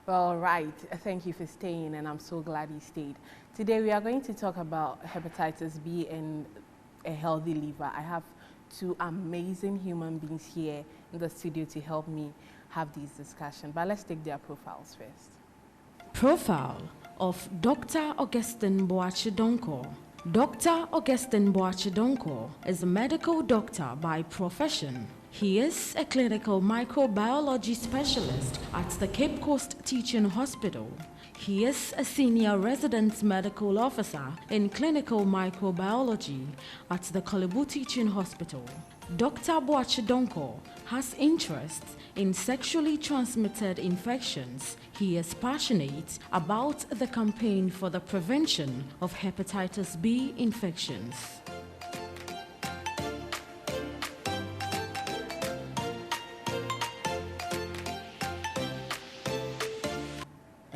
Well, right. Thank you for staying, and I'm so glad you stayed. Today, we are going to talk about hepatitis B and a healthy liver. I have two amazing human beings here in the studio to help me have this discussion, but let's take their profiles first. Profile of Dr. Augustine Boachidonko. Dr. Augustine Boachidonko is a medical doctor by profession. He is a clinical microbiology specialist at the Cape Coast Teaching Hospital. He is a senior resident medical officer in clinical microbiology at the Kolebu Teaching Hospital. Dr. Boachidonko has interests in sexually transmitted infections. He is passionate about the campaign for the prevention of hepatitis B infections.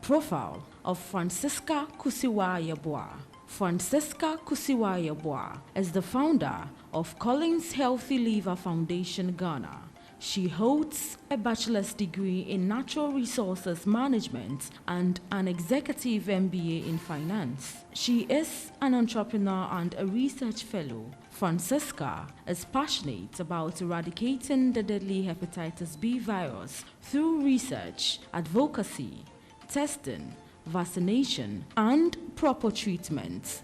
Profile of Francisca Kusiwa-Yeboah. Francisca Kusiwa-Yeboah is the founder of Collins Healthy Liver Foundation Ghana. She holds a bachelor's degree in natural resources management and an executive MBA in finance. She is an entrepreneur and a research fellow. Francisca is passionate about eradicating the deadly hepatitis B virus through research, advocacy, testing, vaccination, and proper treatment.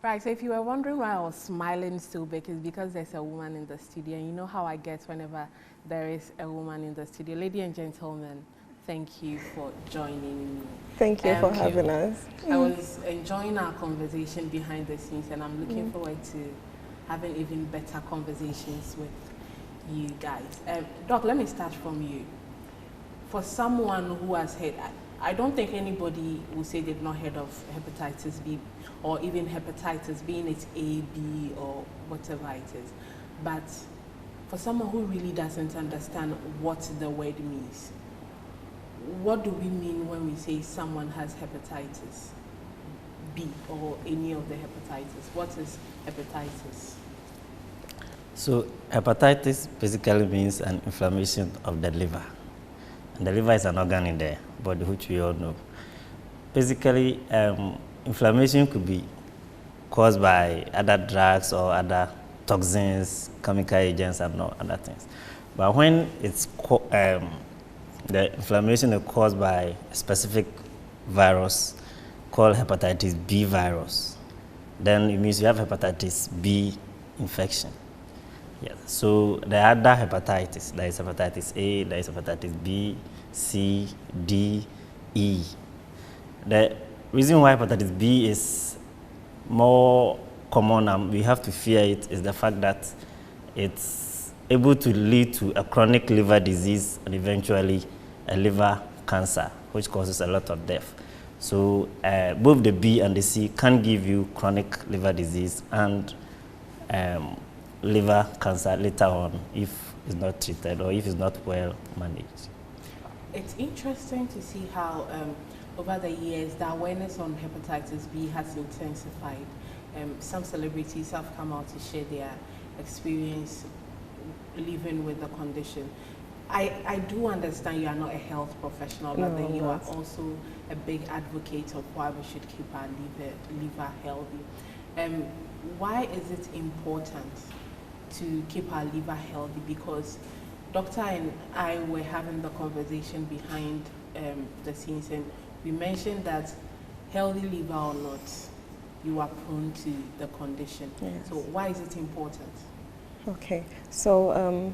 Right, so if you were wondering why I was smiling so big, it's because there's a woman in the studio. And you know how I get whenever there is a woman in the studio. Ladies and gentlemen, thank you for joining me. Thank you for having us. I was enjoying our conversation behind the scenes, and I'm looking forward to having even better conversations with you guys. Doc, let me start from you. For someone who has heard, I don't think anybody will say they've not heard of hepatitis B, or even hepatitis, being it A, B, or whatever it is. But for someone who really doesn't understand what the word means, what do we mean when we say someone has hepatitis B or any of the hepatitis? What is hepatitis? So hepatitis basically means an inflammation of the liver. And the liver is an organ in the body, which we all know. Basically, inflammation could be caused by other drugs or other toxins, chemical agents, and other things. But when it's the inflammation is caused by a specific virus called hepatitis B virus, then it means you have hepatitis B infection. Yes. So there are other hepatitis. There is hepatitis A, there is hepatitis B, C, D, E. The reason why hepatitis B is more common and we have to fear it is the fact that it's able to lead to a chronic liver disease and eventually a liver cancer, which causes a lot of death. So both the B and the C can give you chronic liver disease and liver cancer later on if it's not treated or if it's not well managed. It's interesting to see how over the years the awareness on hepatitis B has intensified. Some celebrities have come out to share their experience living with the condition. I do understand you are not a health professional, but then you are also a big advocate of why we should keep our liver healthy. Why is it important to keep our liver healthy? Because Doctor and I were having the conversation behind the scenes, and we mentioned that healthy liver or not, you are prone to the condition. Yes. So why is it important? Okay, so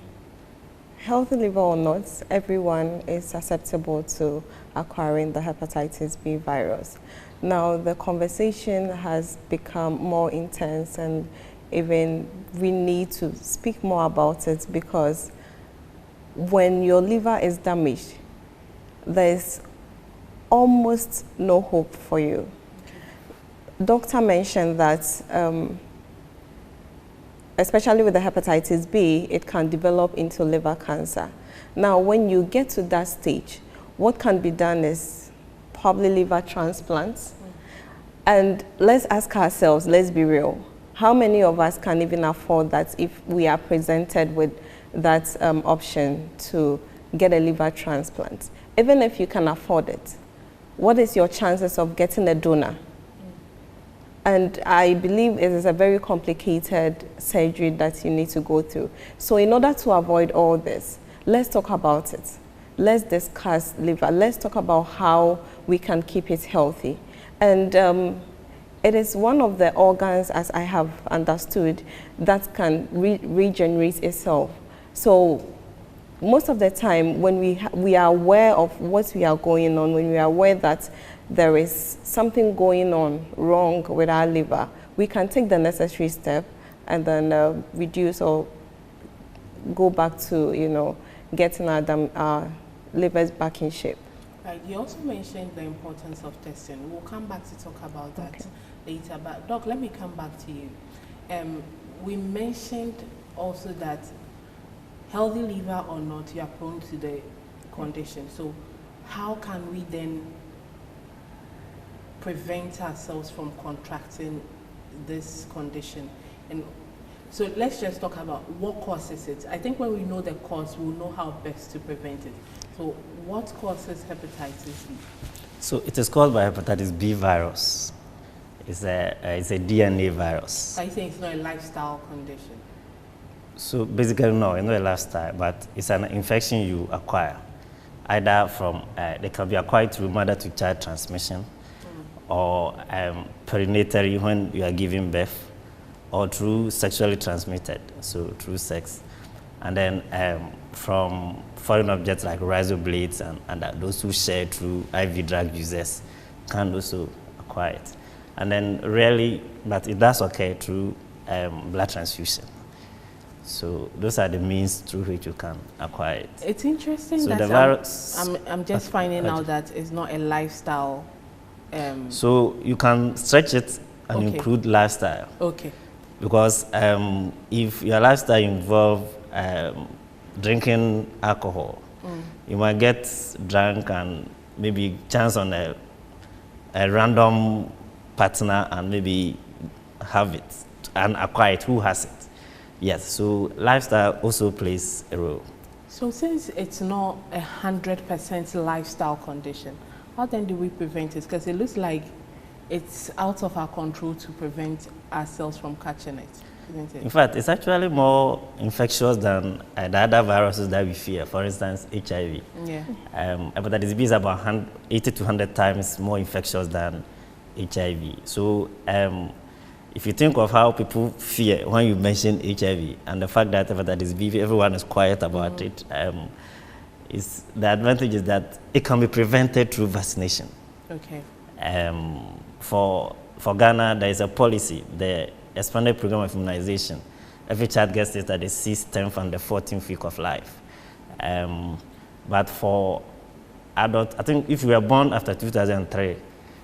healthy liver or not, everyone is susceptible to acquiring the hepatitis B virus. Now, the conversation has become more intense, and even we need to speak more about it, because when your liver is damaged, there's almost no hope for you. Doctor mentioned that especially with the hepatitis B, it can develop into liver cancer. Now, when you get to that stage, what can be done is probably liver transplants. And let's ask ourselves, let's be real. How many of us can even afford that if we are presented with that option to get a liver transplant? Even if you can afford it, what is your chances of getting a donor? And I believe it is a very complicated surgery that you need to go through. So in order to avoid all this, let's talk about it. Let's discuss liver. Let's talk about how we can keep it healthy. And it is one of the organs, as I have understood, that can regenerate itself. So most of the time, when we are aware of what we are going on, when we are aware that there is something going on wrong with our liver, we can take the necessary step and then reduce or go back to, you know, getting our livers back in shape. Right. You also mentioned the importance of testing. We'll come back to talk about that later. But Doc, let me come back to you. We mentioned also that healthy liver or not, you are prone to the condition. So how can we then prevent ourselves from contracting this condition? And so let's just talk about what causes it. I think when we know the cause, we'll know how best to prevent it. So what causes hepatitis B? So it is caused by hepatitis B virus. It's a DNA virus. Are you saying it's not a lifestyle condition? So basically, no, it's not a lifestyle, but it's an infection you acquire. Either from, they can be acquired through mother-to-child transmission, or perinatally when you are giving birth, or through sexually transmitted, so through sex. And then from foreign objects like razor blades and those who share through IV drug users can also acquire it. And then rarely, but it does occur through blood transfusion. So those are the means through which you can acquire it. It's interesting so that the virus, I'm just finding out that it's not a lifestyle. So you can stretch it and include lifestyle. Okay. Because if your lifestyle involves drinking alcohol, you might get drunk and maybe chance on a random partner and maybe have it and acquire it. Who has it? Yes, so lifestyle also plays a role. So since it's not 100% lifestyle condition, how then do we prevent it? Because it looks like it's out of our control to prevent ourselves from catching it, isn't it? In fact, it's actually more infectious than the other viruses that we fear. For instance, HIV. Yeah. Hepatitis B is about 80 to 100 times more infectious than HIV. So if you think of how people fear when you mention HIV and the fact that hepatitis B, everyone is quiet about it, the advantage is that it can be prevented through vaccination. Okay. For Ghana, there is a policy, the expanded program of immunization. Every child gets it at the 6th, 10th, and the 14th week of life. But for adults, I think if you were born after 2003,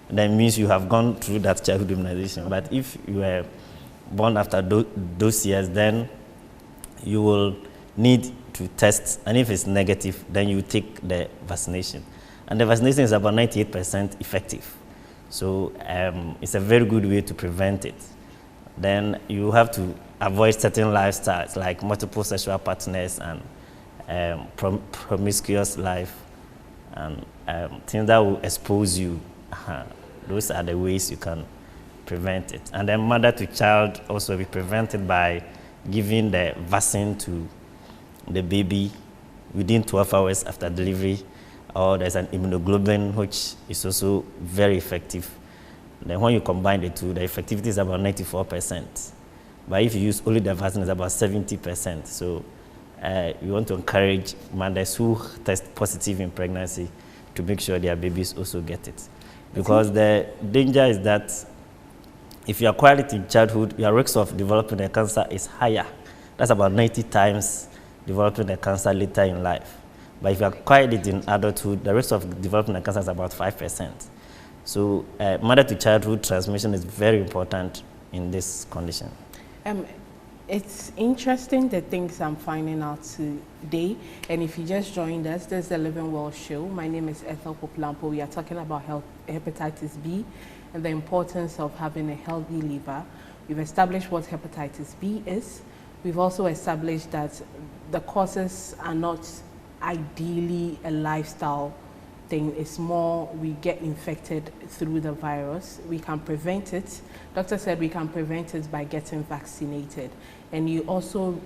that means you have gone through that childhood immunization. But if you were born after those years, then you will need to test, and if it's negative, then you take the vaccination. And the vaccination is about 98% effective. So it's a very good way to prevent it. Then you have to avoid certain lifestyles like multiple sexual partners and promiscuous life and things that will expose you. Those are the ways you can prevent it. And then mother to child also be prevented by giving the vaccine to the baby within 12 hours after delivery, or there's an immunoglobulin which is also very effective. Then when you combine the two, the effectivity is about 94%. But if you use only the vaccine, it's about 70%. So we want to encourage mothers who test positive in pregnancy to make sure their babies also get it. Because the danger is that if you acquire it in childhood, your risk of developing a cancer is higher. That's about 90 times developing a cancer later in life. But if you acquire it in adulthood, the risk of developing a cancer is about 5%. So mother to childhood transmission is very important in this condition. It's interesting the things I'm finding out today. And if you just joined us, this is the Living Well Show. My name is Ethel Poplampo. We are talking about hepatitis B. and the importance of having a healthy liver. We've established what hepatitis B is. We've also established that the causes are not ideally a lifestyle thing. It's more we get infected through the virus. We can prevent it. Doctor said we can prevent it by getting vaccinated. And you also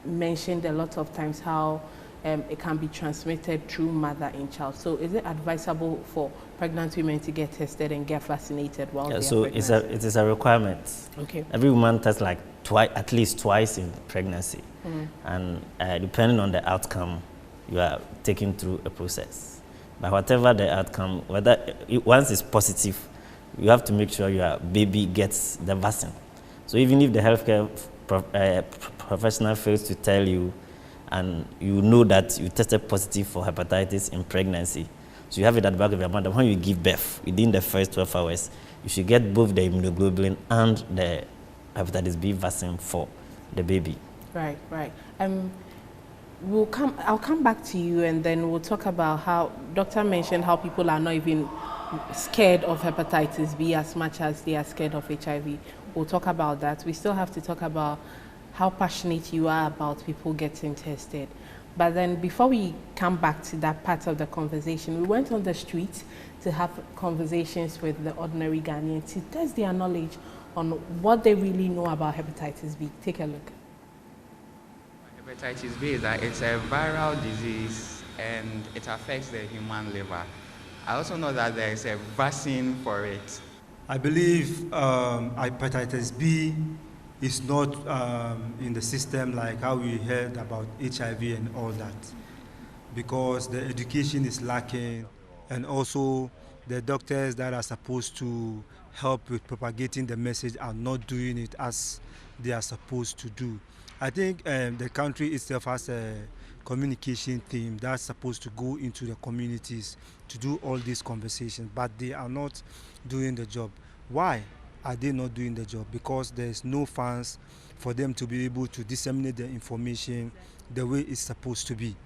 mentioned a lot of times how it can be transmitted through mother and child. So is it advisable for pregnant women to get tested and get vaccinated while they so are pregnant? it is a requirement. Okay. Every woman tests like at least twice in pregnancy. And depending on the outcome, you are taken through a process. But whatever the outcome, once it's positive, you have to make sure your baby gets the vaccine. So even if the healthcare professional fails to tell you, and you know that you tested positive for hepatitis in pregnancy, so you have it at the back of your mind that when you give birth, within the first 12 hours, you should get both the immunoglobulin and the hepatitis B vaccine for the baby. Right, right. I'll come back to you, and then we'll talk about how doctor mentioned how people are not even scared of hepatitis B as much as they are scared of HIV. We'll talk about that. We still have to talk about how passionate you are about people getting tested. But then before we come back to that part of the conversation, we went on the street to have conversations with the ordinary Ghanaians to test their knowledge on what they really know about hepatitis B. Take a look. Hepatitis B is that it's a viral disease and it affects the human liver. I also know that there is a vaccine for it. I believe hepatitis B is not in the system like how we heard about HIV and all that, because the education is lacking, and also the doctors that are supposed to help with propagating the message are not doing it as they are supposed to do. I think the country itself has a communication team that's supposed to go into the communities to do all these conversations, but they are not doing the job. Why are they not doing the job? Because there's no funds for them to be able to disseminate the information the way it's supposed to be.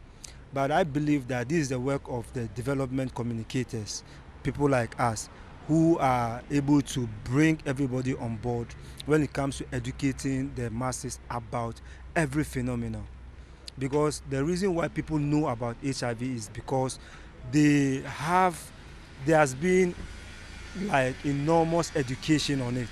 But I believe that this is the work of the development communicators, people like us, who are able to bring everybody on board when it comes to educating the masses about every phenomenon. Because the reason why people know about HIV is because there has been like enormous education on it,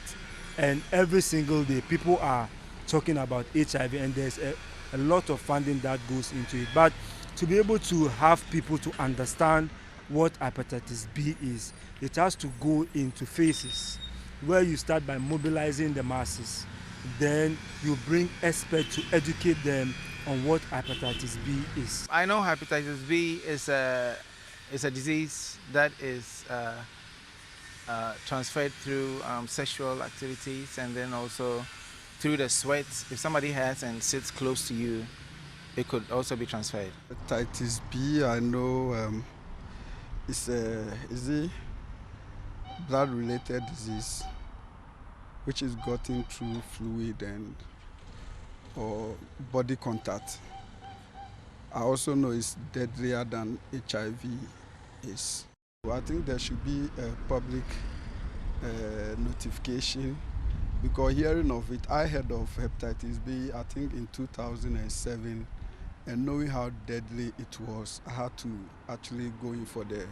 and every single day people are talking about HIV, and there's a lot of funding that goes into it. But to be able to have people to understand what hepatitis B is, it has to go into phases where you start by mobilizing the masses, then you bring experts to educate them on what hepatitis B is. I know hepatitis B is a disease that is transferred through sexual activities, and then also through the sweat. If somebody has and sits close to you, it could also be transferred. Hepatitis B, I know is a blood-related disease which is gotten through fluid and or body contact. I also know it's deadlier than HIV is. I think there should be a public notification, because hearing of it, I heard of hepatitis B, I think in 2007, and knowing how deadly it was, I had to actually go in for the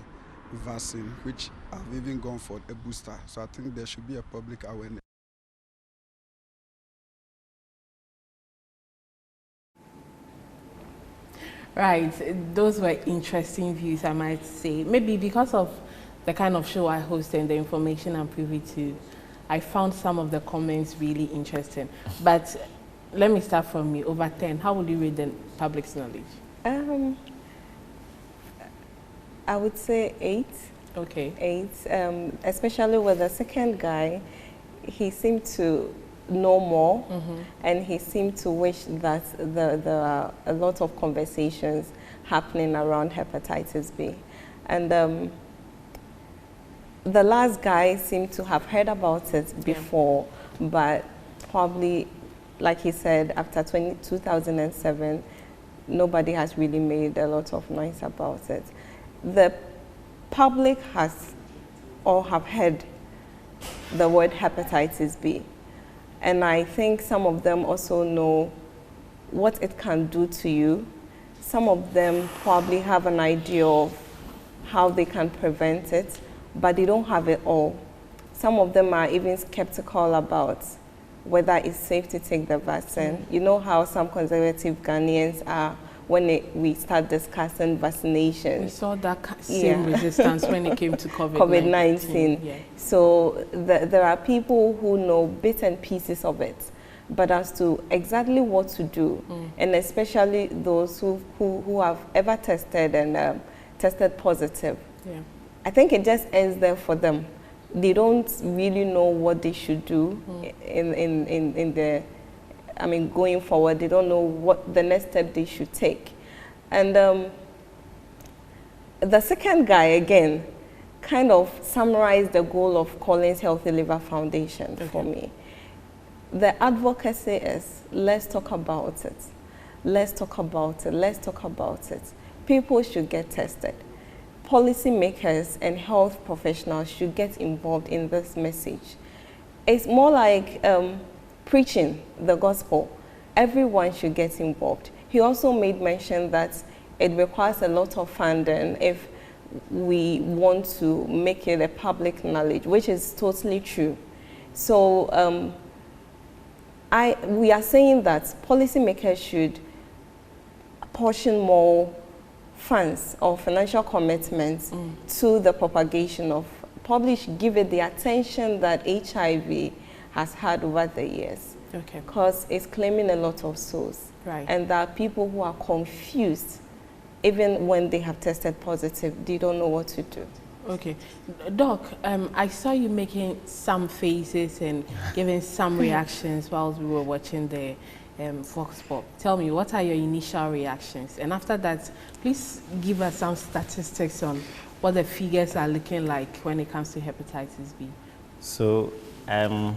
vaccine, which I've even gone for a booster. So I think there should be a public awareness. Right, those were interesting views, I might say. Maybe because of the kind of show I host and the information I'm privy to, I found some of the comments really interesting. But let me start from you. Over 10, how would you rate the public's knowledge? I would say 8. Okay. 8, especially with the second guy. He seemed to know more, and he seemed to wish that there are a lot of conversations happening around hepatitis B. And the last guy seemed to have heard about it before, but probably, like he said, after 2007, nobody has really made a lot of noise about it. The public has or have heard the word hepatitis B. And I think some of them also know what it can do to you. Some of them probably have an idea of how they can prevent it, but they don't have it all. Some of them are even skeptical about whether it's safe to take the vaccine. You know how some conservative Ghanaians are when we start discussing vaccinations. We saw that same resistance when it came to COVID-19. Yeah. So there are people who know bits and pieces of it, but as to exactly what to do, and especially those who have ever tested and tested positive, I think it just ends there for them. They don't really know what they should do in the, I mean, going forward. They don't know what the next step they should take. And the second guy, again, kind of summarized the goal of Collins Healthy Liver Foundation for me. The advocacy is, let's talk about it. Let's talk about it. Let's talk about it. People should get tested. Policymakers and health professionals should get involved in this message. It's more like preaching the gospel. Everyone should get involved. He also made mention that it requires a lot of funding if we want to make it a public knowledge, which is totally true. So we are saying that policymakers should portion more funds or financial commitments to the propagation of, probably should give it the attention that HIV has had over the years. Because it's claiming a lot of souls. And there are people who are confused, even when they have tested positive, they don't know what to do. Okay. Doc, I saw you making some faces and giving some reactions while we were watching the Fox Pop. Tell me, what are your initial reactions? And after that, please give us some statistics on what the figures are looking like when it comes to hepatitis B. So, in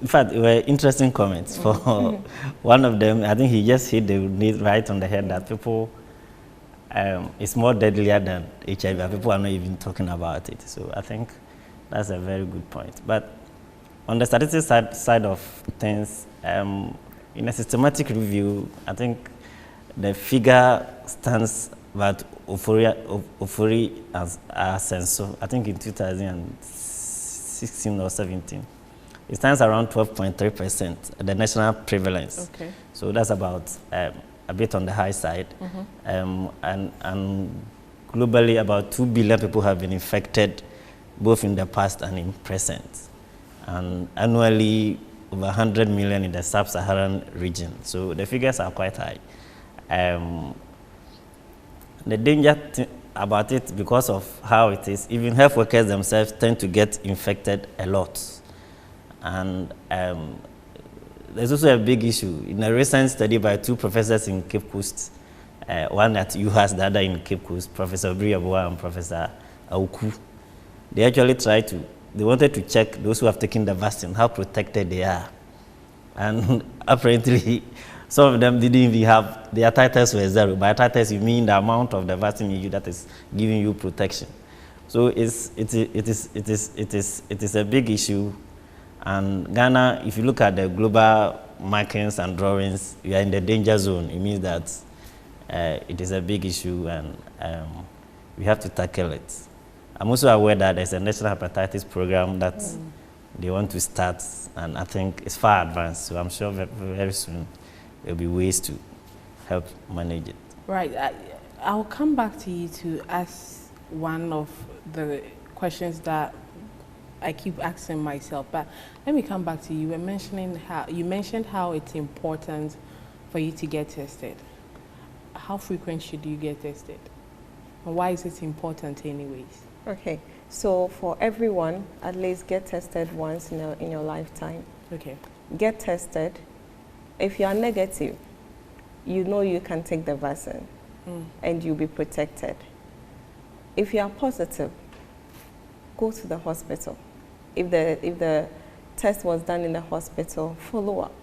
fact, it were interesting comments. For one of them, I think he just hit the nail right on the head that people, it's more deadlier than HIV, and people are not even talking about it. So I think that's a very good point. But on the statistics side of things, in a systematic review, I think the figure stands about euphoria as census. I think in 2016 or 17, it stands around 12.3%, the national prevalence. So that's about a bit on the high side. And globally, about 2 billion people have been infected, both in the past and in present. And annually, over 100 million in the sub-Saharan region. So the figures are quite high. The danger about it, because of how it is, even health workers themselves tend to get infected a lot. And there's also a big issue. In a recent study by 2 professors in Cape Coast, one at UHAS, the other in Cape Coast, Professor Briaboa and Professor Auku, they actually they wanted to check those who have taken the vaccine, how protected they are. And apparently, some of them didn't even have, their titers were 0. By titers, you mean the amount of the vaccine you use that is giving you protection. So it is a big issue. And Ghana, if you look at the global markings and drawings, we are in the danger zone. It means that it is a big issue, and we have to tackle it. I'm also aware that there's a national hepatitis program that they want to start, and I think it's far advanced. So I'm sure very soon there'll be ways to help manage it. Right. I'll come back to you to ask one of the questions that I keep asking myself, but let me come back to you. You mentioned how it's important for you to get tested. How frequent should you get tested? And why is it important anyways? Okay, so for everyone, at least get tested once in your lifetime. Get tested. If you are negative, you know you can take the vaccine and you'll be protected. If you are positive, go to the hospital. If the test was done in the hospital, follow up.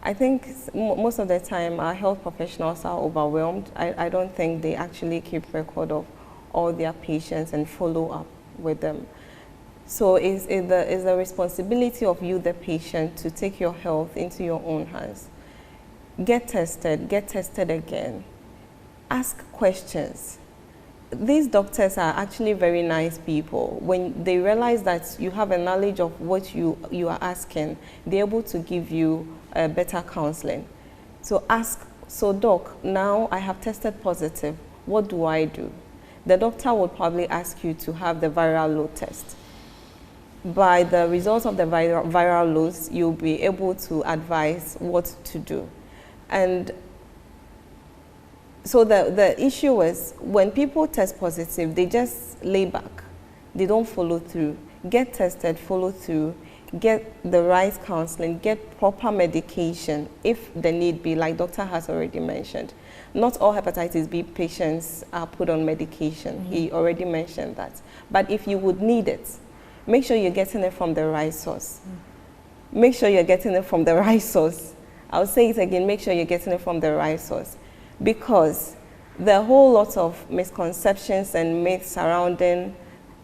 I think most of the time our health professionals are overwhelmed. I don't think they actually keep record of all their patients and follow up with them. So it's the responsibility of you, the patient, to take your health into your own hands. Get tested again. Ask questions. These doctors are actually very nice people. When they realize that you have a knowledge of what you are asking, they're able to give you better counseling. So ask, so doc, now I have tested positive, what do I do? The doctor would probably ask you to have the viral load test. By the results of the viral loads, you'll be able to advise what to do. And so the issue is, when people test positive, they just lay back. They don't follow through. Get tested, follow through, get the right counseling, get proper medication if the need be, like doctor has already mentioned. Not all hepatitis B patients are put on medication. He already mentioned that. But if you would need it, make sure you're getting it from the right source. Make sure you're getting it from the right source. I'll say it again, make sure you're getting it from the right source. Because there are a whole lot of misconceptions and myths surrounding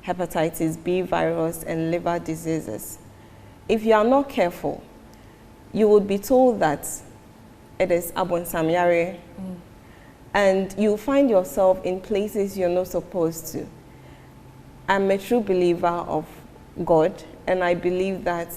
hepatitis B virus and liver diseases. If you are not careful, you would be told that it is abonsamyare, and you find yourself in places you're not supposed to. I'm a true believer of God, and I believe that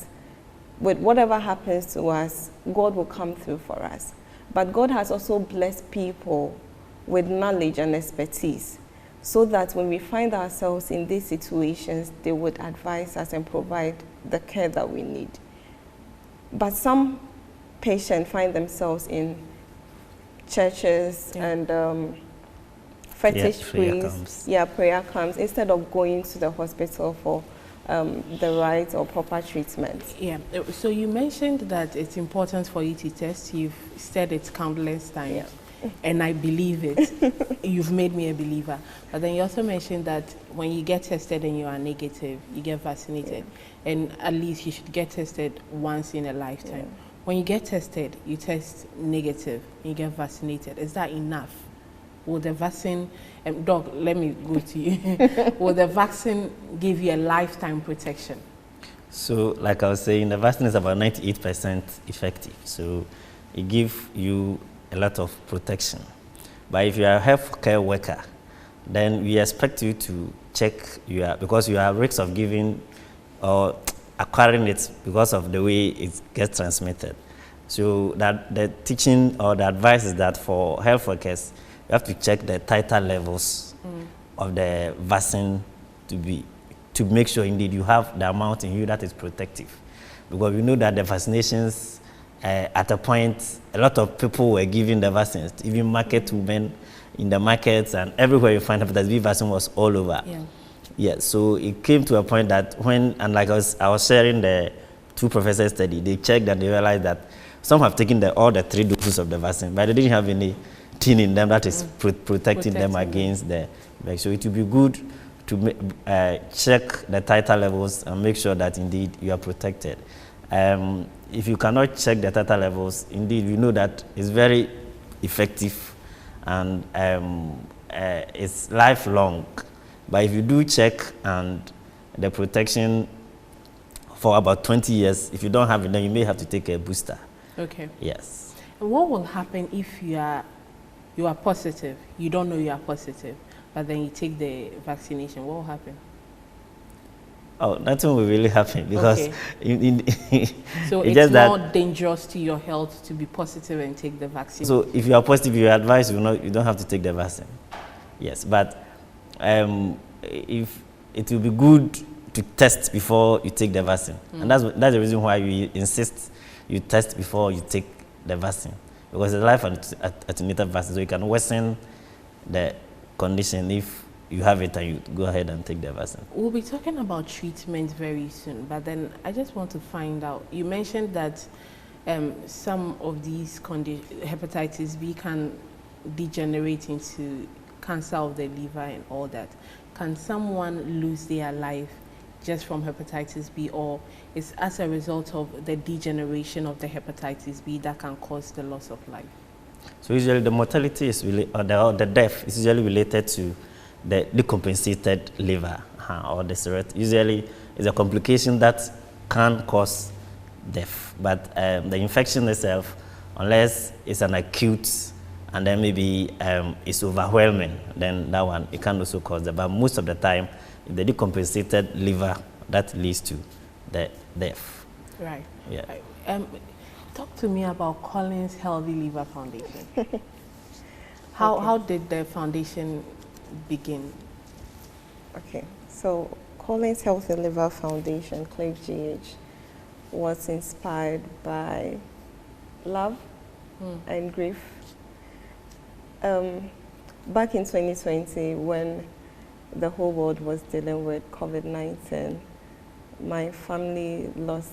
with whatever happens to us, God will come through for us. But God has also blessed people with knowledge and expertise, so that when we find ourselves in these situations, they would advise us and provide the care that we need. But some patients find themselves in churches and fetish priests, prayer camps, instead of going to the hospital for the right or proper treatment. Yeah, so you mentioned that it's important for you to test. You've said it countless times, and I believe it. You've made me a believer. But then you also mentioned that when you get tested and you are negative, you get vaccinated. And at least you should get tested once in a lifetime. When you get tested, you test negative, you get vaccinated. Is that enough? Will the vaccine, Doc, let me go to you. Will the vaccine give you a lifetime protection? So, like I was saying, the vaccine is about 98% effective. So, it gives you a lot of protection. But if you are a healthcare worker, then we expect you to check because you are at risk of giving or acquiring it because of the way it gets transmitted. So, that the teaching or the advice is that for health workers, you have to check the titer levels of the vaccine to make sure indeed you have the amount in you that is protective. Because we know that the vaccinations, at a point, a lot of people were giving the vaccines, even market women in the markets, and everywhere you find hepatitis B vaccine was all over. Yeah, so it came to a point that and like I was sharing the two professors study, they checked and they realized that some have taken all the 3 doses of the vaccine, but they didn't have anything in them that is protecting them against the vaccine. So it would be good to check the titer levels and make sure that indeed you are protected. If you cannot check the titer levels, indeed we know that it's very effective and it's lifelong. But if you do check and the protection for about 20 years, if you don't have it, then you may have to take a booster. Okay. Yes. And what will happen if you are positive? You don't know you are positive, but then you take the vaccination. What will happen? Oh, nothing will really happen because so it's just more dangerous to your health to be positive and take the vaccine. So if you are positive, you advise you don't have to take the vaccine. Yes, but if it will be good to test before you take the vaccine, and that's the reason why we insist you test before you take the vaccine, because it's a life attenuated vaccine, so you can worsen the condition if you have it and you go ahead and take the vaccine. We'll be talking about treatment very soon, but then I just want to find out, you mentioned that some of these hepatitis B can degenerate into cancer of the liver and all that. Can someone lose their life just from hepatitis B, or is as a result of the degeneration of the hepatitis B that can cause the loss of life? So usually the mortality is the death is usually related to the decompensated liver or the cirrhosis. Usually It's a complication that can cause death. But the infection itself, unless it's an acute and then maybe it's overwhelming, then that one, it can also cause death. But most of the time, the decompensated liver, that leads to the death. Right. Yeah. Talk to me about Collins Healthy Liver Foundation. How did the foundation begin? Okay, so Collins Healthy Liver Foundation, CLIF-GH, was inspired by love and grief. Back in 2020, when the whole world was dealing with COVID-19, my family lost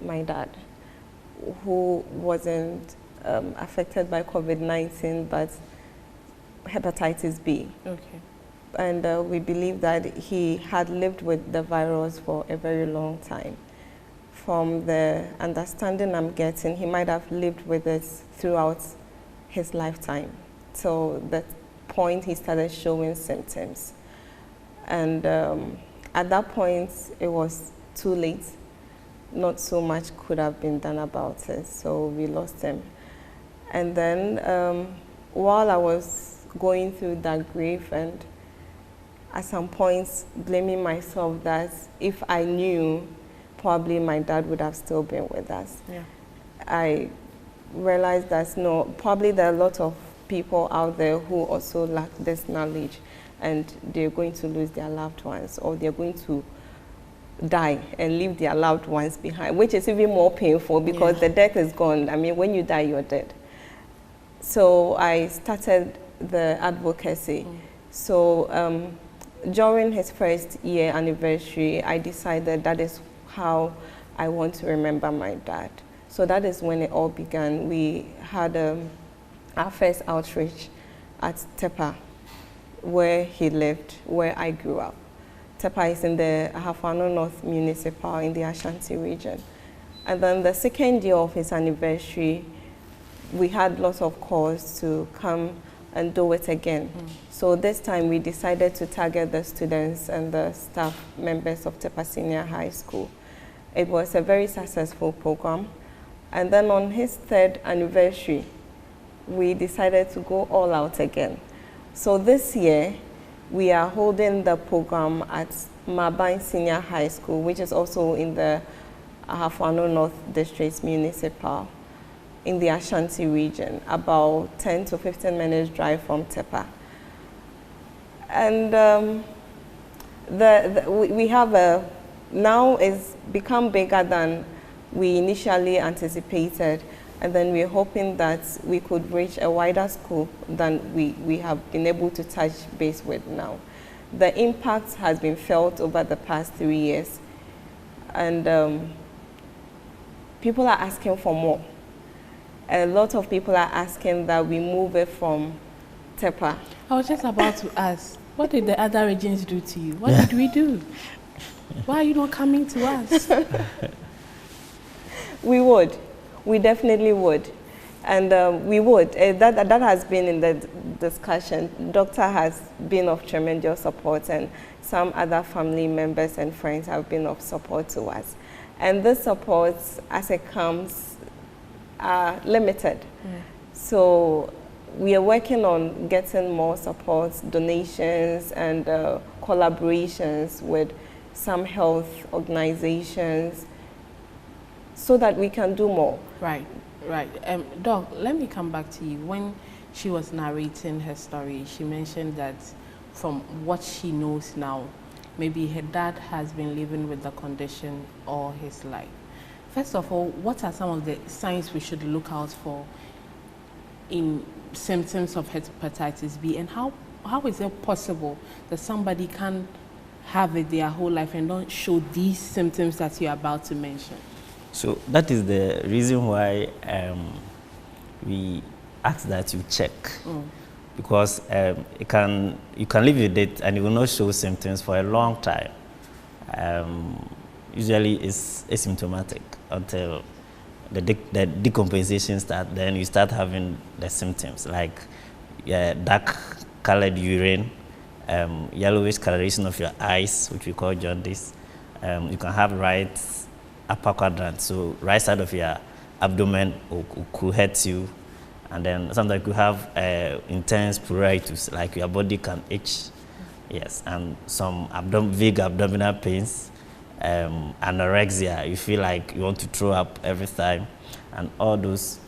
my dad, who wasn't affected by COVID-19, but hepatitis B. Okay. And we believe that he had lived with the virus for a very long time. From the understanding I'm getting, he might have lived with it throughout his lifetime. So the point he started showing symptoms. And at that point, it was too late. Not so much could have been done about it, so we lost him. And then while I was going through that grief, and at some points blaming myself that if I knew, probably my dad would have still been with us. Yeah. I realized that no, probably there are a lot of people out there who also lack this knowledge, and they're going to lose their loved ones, or they're going to die and leave their loved ones behind, which is even more painful because the death is gone. I mean, when you die, you're dead. So I started the advocacy. So during his first year anniversary, I decided that is how I want to remember my dad. So that is when it all began. We had our first outreach at Tepa, where he lived, where I grew up. Tepa is in the Ahafano North Municipal in the Ashanti region. And then the second year of his anniversary, we had lots of calls to come and do it again. So this time we decided to target the students and the staff members of Tepa Senior High School. It was a very successful program. And then on his third anniversary, we decided to go all out again. So this year, we are holding the program at Maban Senior High School, which is also in the Ahafano North District Municipal in the Ashanti region, about 10 to 15 minutes drive from Tepa. And we have now it's become bigger than we initially anticipated. And then we're hoping that we could reach a wider scope than we have been able to touch base with now. The impact has been felt over the past 3 years, and people are asking for more. A lot of people are asking that we move it from Tepa. I was just about to ask, what did the other regions do to you? What did we do? Why are you not coming to us? We would. We definitely would. And we would. That has been in the discussion. Doctor has been of tremendous support, and some other family members and friends have been of support to us. And this support, as it comes, are limited. So we are working on getting more support, donations, and collaborations with some health organizations so that we can do more. Right, right. Doc, let me come back to you. When she was narrating her story, she mentioned that from what she knows now, maybe her dad has been living with the condition all his life. First of all, what are some of the signs we should look out for in symptoms of hepatitis B, and how is it possible that somebody can have it their whole life and don't show these symptoms that you're about to mention? So that is the reason why we ask that you check, because you can live with it and it will not show symptoms for a long time. Usually it's asymptomatic until the decompensation starts. Then you start having the symptoms like dark colored urine, yellowish coloration of your eyes, which we call jaundice. You can have right upper quadrant, so right side of your abdomen could hurt you, and then sometimes you could have intense pruritus, like your body can itch. Yes, and some vague abdominal pains, anorexia, you feel like you want to throw up every time, and all those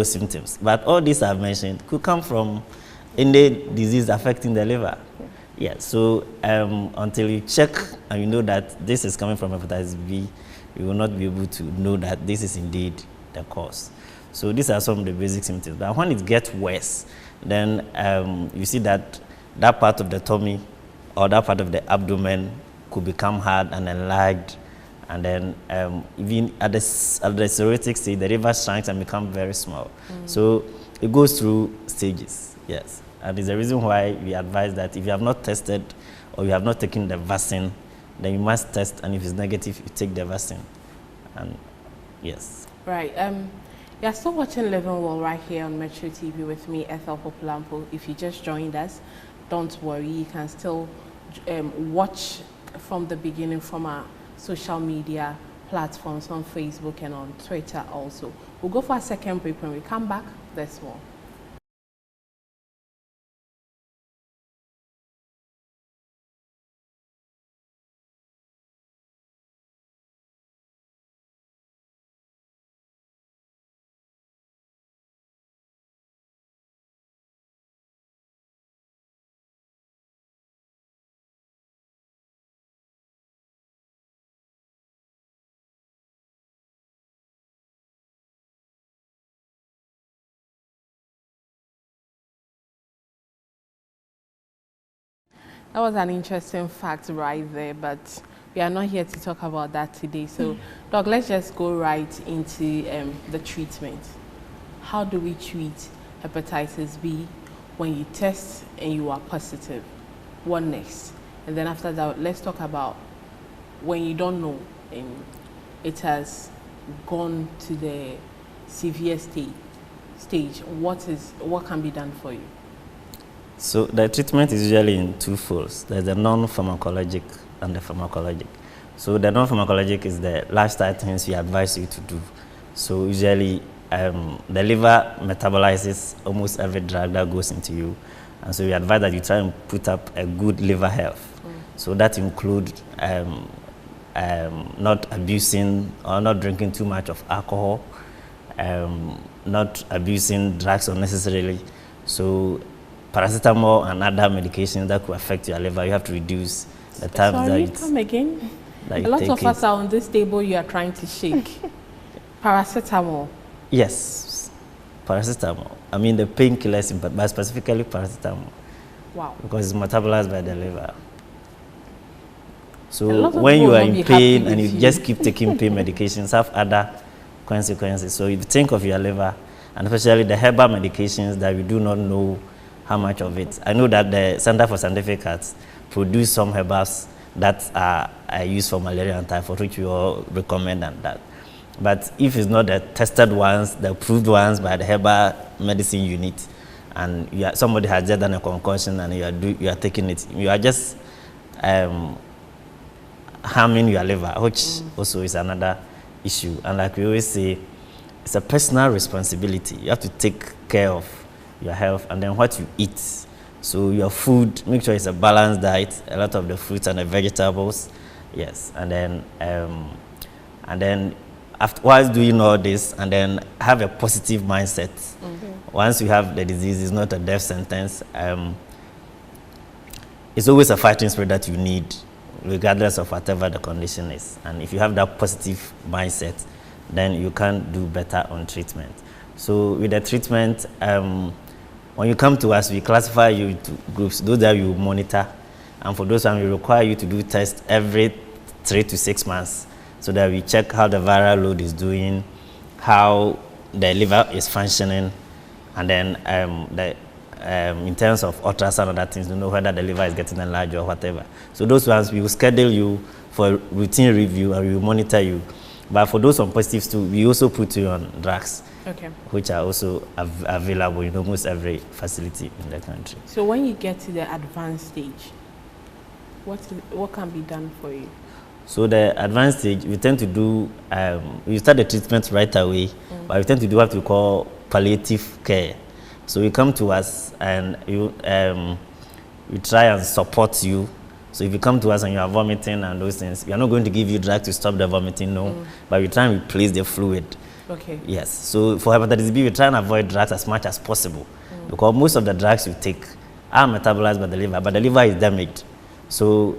symptoms. But all these I've mentioned could come from any disease affecting the liver. Yeah, so until you check and you know that this is coming from hepatitis B, you will not be able to know that this is indeed the cause. So these are some of the basic symptoms. But when it gets worse, then you see that that part of the tummy or that part of the abdomen could become hard and enlarged. And then even at the cirrhotic stage, the liver shrinks and becomes very small. So it goes through stages, yes. And it's the reason why we advise that if you have not tested or you have not taken the vaccine, then you must test, and if it's negative, you take the vaccine. And yes. Right. You're still watching Living Well right here on Metro TV with me, Ethel Populampo. If you just joined us, don't worry. You can still watch from the beginning from our social media platforms on Facebook and on Twitter also. We'll go for a second break. When we come back, there's more. That was an interesting fact right there, but we are not here to talk about that today. So, Doc, let's just go right into the treatment. How do we treat hepatitis B when you test and you are positive? What next? And then after that, let's talk about when you don't know and it has gone to the severe stage. What can be done for you? So the treatment is usually in two folds. There's the non-pharmacologic and the pharmacologic. So the non-pharmacologic is the lifestyle things we advise you to do. So usually the liver metabolizes almost every drug that goes into you. And so we advise that you try and put up a good liver health. So that includes not abusing or not drinking too much of alcohol, not abusing drugs unnecessarily. So paracetamol and other medications that could affect your liver, you have to reduce the times that you come again. A lot of us are on this table, you are trying to shake. Paracetamol. Yes, paracetamol. I mean the painkillers, but specifically paracetamol. Wow. Because it's metabolized by the liver. So when you are in pain and you just keep taking pain medications, have other consequences. So if you think of your liver, and especially the herbal medications that we do not know how much of it. I know that the Center for Scientific Arts produce some herbals that are used for malaria and typhoid, which we all recommend and that. But if it's not the tested ones, the approved ones by the herbal medicine unit, and somebody has just done a concoction and you are taking it, you are just harming your liver, which also is another issue. And like we always say, it's a personal responsibility. You have to take care of your health and then what you eat. So your food, make sure it's a balanced diet, a lot of the fruits and the vegetables, yes. And then while doing all this, and then have a positive mindset. Once you have the disease, it's not a death sentence. It's always a fighting spirit that you need, regardless of whatever the condition is. And if you have that positive mindset, then you can do better on treatment. So with the treatment, when you come to us, we classify you into groups. Those that you monitor, and for those we require you to do tests every 3 to 6 months, so that we check how the viral load is doing, how the liver is functioning, and then in terms of ultrasound and other things, to know whether the liver is getting enlarged or whatever. So those ones, we will schedule you for routine review and we will monitor you. But for those on positives too, we also put you on drugs. Okay. which are also available in almost every facility in the country. So when you get to the advanced stage, what can be done for you? So the advanced stage, we tend to do, we start the treatment right away, but we tend to do what we call palliative care. So you come to us and we try and support you. So if you come to us and you are vomiting and those things, we are not going to give you drug to stop the vomiting, no, but we try and replace the fluid. Okay. Yes. So for hepatitis B, we try and avoid drugs as much as possible because most of the drugs you take are metabolized by the liver, but the liver is damaged. So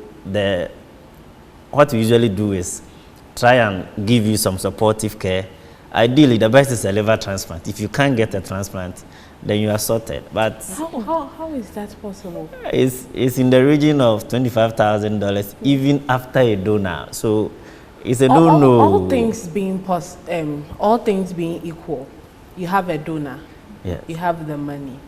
what we usually do is try and give you some supportive care. Ideally, the best is a liver transplant. If you can't get a transplant, then you are sorted. But how is that possible? It's in the region of $25,000 even after a donor. So it's a no-no. All things being all things being equal, you have a donor. Yes. You have the money.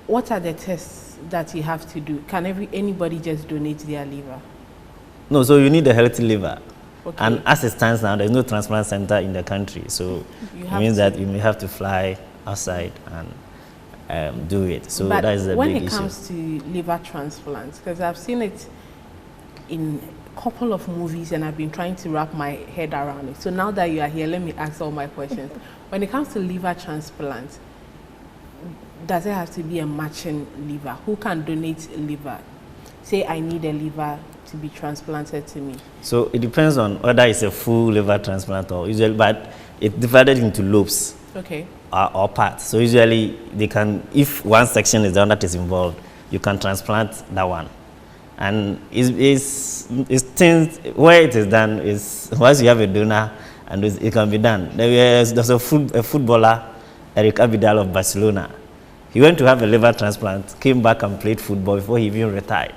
What are the tests that you have to do? Can anybody just donate their liver? No, so you need a healthy liver. Okay. And as it stands now, there's no transplant center in the country. So it means that you may have to fly outside and do it. So but that is a big issue. when it comes to liver transplants, because I've seen it in a couple of movies and I've been trying to wrap my head around it. So now that you are here, let me ask all my questions. When it comes to liver transplant, does it have to be a matching liver? Who can donate a liver? Say I need a liver to be transplanted to me. So it depends on whether it's a full liver transplant or usually, but it's divided into lobes. Okay. Or parts. So usually they can, if one section is the one that is involved, you can transplant that one. And it's things where it is done is once you have a donor and it can be done. There's a footballer, Eric Abidal of Barcelona. He went to have a liver transplant, came back and played football before he even retired.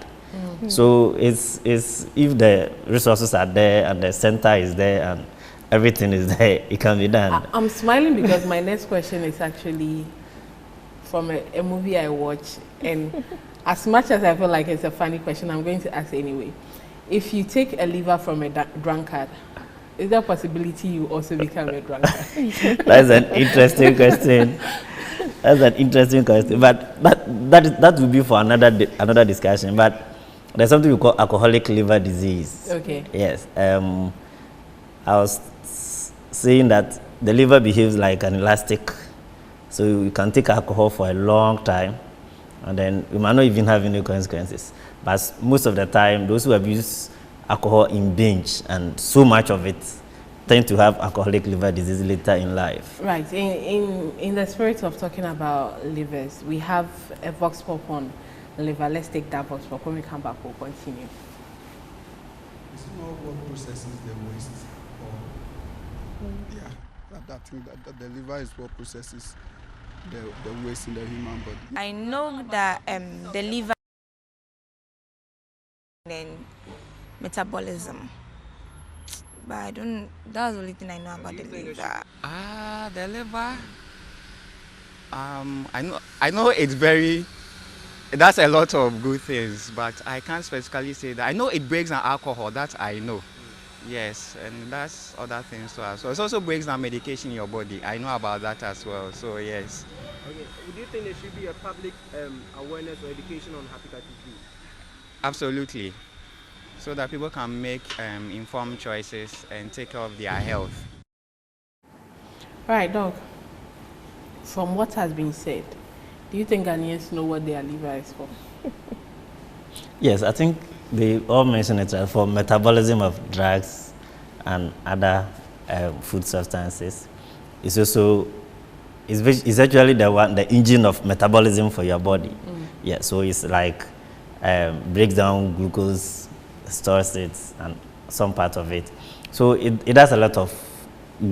So it's if the resources are there and the center is there and everything is there, it can be done. I'm smiling because my next question is actually from a movie I watch, and as much as I feel like it's a funny question, I'm going to ask anyway. If you take a liver from a drunkard, is there a possibility you also become a drunkard? That's an interesting question. That's an interesting question, but that will be for another discussion. But there's something we call alcoholic liver disease. Okay. Yes. I was saying that the liver behaves like an elastic, so you can take alcohol for a long time, and then you might not even have any consequences. But most of the time, those who abuse alcohol in binge and so much of it tend to have alcoholic liver disease later in life. Right. In the spirit of talking about livers, we have a vox pop on liver. Let's take that vox pop. When we come back, we'll continue. It's not what processes the waste. I think that the liver is what processes the waste in the human body. I know that the liver and metabolism, but I don't. That's the only thing I know about the liver. The liver. I know it's very. That's a lot of good things, but I can't specifically say that. I know it breaks down alcohol. That I know. Yes, and that's other things too. So it also breaks down medication in your body. I know about that as well. So yes. Okay. Do you think there should be a public awareness or education on hepatitis B? Absolutely. So that people can make informed choices and take care of their health. Right, Doc. From what has been said, do you think Ghanaians know what their liver is for? Yes, I think they all mention it for metabolism of drugs and other food substances. It's also it's actually the engine of metabolism for your body. Yeah, so it's like breaks down glucose, stores it, and some part of it. So it does a lot of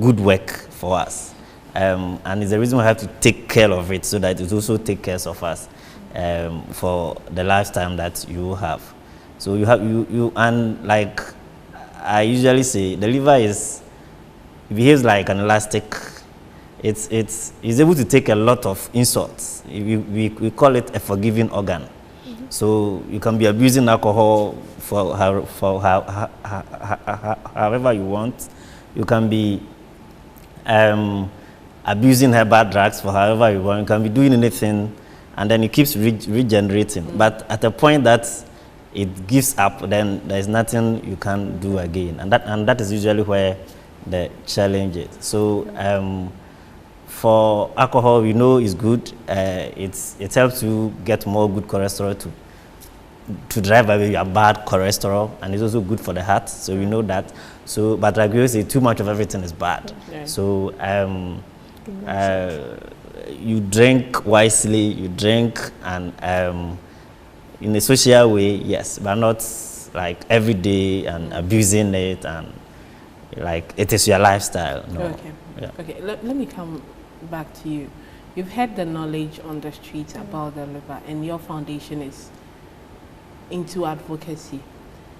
good work for us, and it's the reason we have to take care of it so that it also take care of us for the lifetime that you have. So and like I usually say, the liver behaves like an elastic. It's able to take a lot of insults. We call it a forgiving organ. So you can be abusing alcohol for however you want. You can be abusing herbal drugs for however you want. You can be doing anything, and then it keeps regenerating. But at a point that it gives up, then there's nothing you can do again, and that is usually where the challenge is. So for alcohol, we know is good. It helps you get more good cholesterol to drive away your bad cholesterol, and it's also good for the heart. So we know that. So, but like we say, too much of everything is bad. Yeah. So you drink wisely. You drink and in a social way, yes, but not like every day and abusing it and like it is your lifestyle. No. Okay. Yeah. Okay. Let me come back to you. You've had the knowledge on the streets about the liver, and your foundation is into advocacy.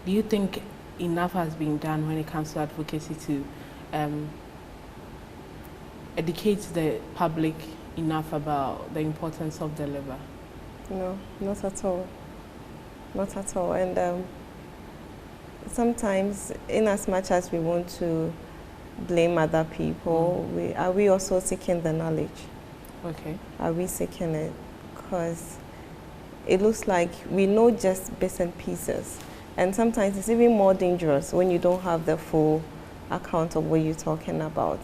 Do you think enough has been done when it comes to advocacy to educate the public enough about the importance of the liver? No, not at all. Not at all. And sometimes, in as much as we want to blame other people, are we also seeking the knowledge? Okay. Are we seeking it? Because it looks like we know just bits and pieces. And sometimes it's even more dangerous when you don't have the full account of what you're talking about.